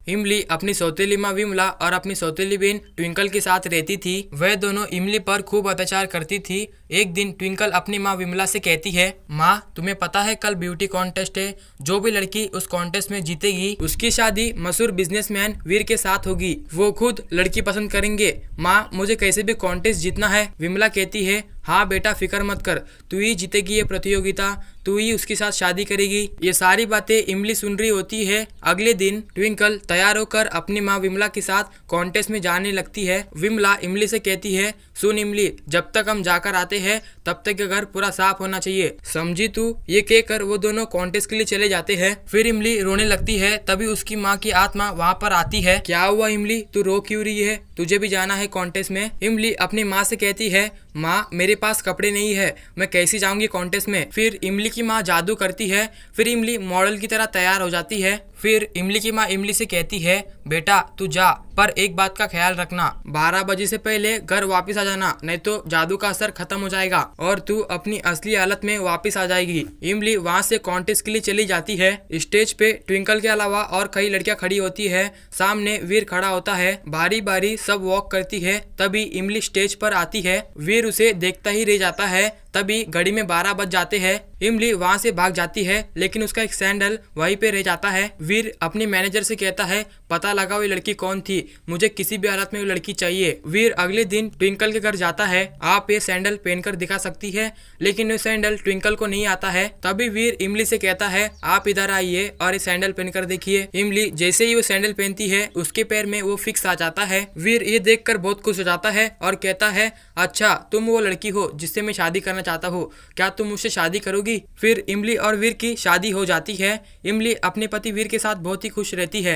इमली अपनी सौतेली माँ विमला और अपनी सौतेली बहन ट्विंकल के साथ रहती थी। वह दोनों इमली पर खूब अत्याचार करती थी। एक दिन ट्विंकल अपनी माँ विमला से कहती है, माँ तुम्हें पता है कल ब्यूटी कॉन्टेस्ट है, जो भी लड़की उस कॉन्टेस्ट में जीतेगी उसकी शादी मशहूर बिजनेसमैन वीर के साथ होगी। वो खुद लड़की पसंद करेंगे। माँ मुझे कैसे भी कॉन्टेस्ट जीतना है। विमला कहती है, हाँ बेटा फिक्र मत कर, तू ही जीतेगी ये प्रतियोगिता, तू ही उसके साथ शादी करेगी। ये सारी बातें इमली सुन रही होती है। अगले दिन ट्विंकल तैयार होकर अपनी माँ विमला के साथ कॉन्टेस्ट में जाने लगती है। विमला इमली से कहती है, सुन इमली, जब तक हम जाकर आते हैं तब तक घर पूरा साफ होना चाहिए, समझी तू। ये कहकर वो दोनों कॉन्टेस्ट के लिए चले जाते हैं। फिर इमली रोने लगती है। तभी उसकी माँ की आत्मा वहाँ पर आती है। क्या हुआ इमली, तू रो क्यों रही है? तुझे भी जाना है कॉन्टेस्ट में। इमली अपनी माँ से कहती है, माँ मेरे पास कपड़े नहीं है, मैं कैसे जाऊंगी कॉन्टेस्ट में। फिर इमली की माँ जादू करती है। फिर इमली मॉडल की तरह तैयार हो जाती है। फिर इमली की माँ इमली से कहती है, बेटा तू जा, पर एक बात का ख्याल रखना, 12 बजे से पहले घर वापस आ जाना, नहीं तो जादू का असर खत्म हो जाएगा और तू अपनी असली हालत में वापस आ जाएगी। इमली वहाँ से कॉन्टेस्ट के लिए चली जाती है। स्टेज पे ट्विंकल के अलावा और कई लड़कियां खड़ी होती है। सामने वीर खड़ा होता है। बारी बारी सब वॉक करती है। तभी इमली स्टेज पर आती है। वीर उसे देखता ही रह जाता है। तभी घड़ी में 12 बज जाते हैं। इमली वहाँ से भाग जाती है, लेकिन उसका एक सैंडल वहीं पे रह जाता है। वीर अपने मैनेजर से कहता है, पता लगाओ ये लड़की कौन थी, मुझे किसी भी हालत में वो लड़की चाहिए। वीर अगले दिन ट्विंकल के घर जाता है। आप ये सैंडल पहनकर दिखा सकती है, लेकिन ये सैंडल ट्विंकल को नहीं आता है। तभी वीर इमली से कहता है, आप इधर आइए और ये सैंडल पहनकर देखिए। इमली जैसे ही वो सैंडल पहनती है उसके पैर में वो फिक्स आ जाता है। वीर ये देखकर बहुत खुश हो जाता है और कहता है, अच्छा तुम वो लड़की हो जिससे मैं शादी करना चाहता हूँ, क्या तुम मुझसे शादी करोगी? फिर इमली और वीर की शादी हो जाती है। इमली अपने पति वीर के साथ बहुत ही खुश रहती है।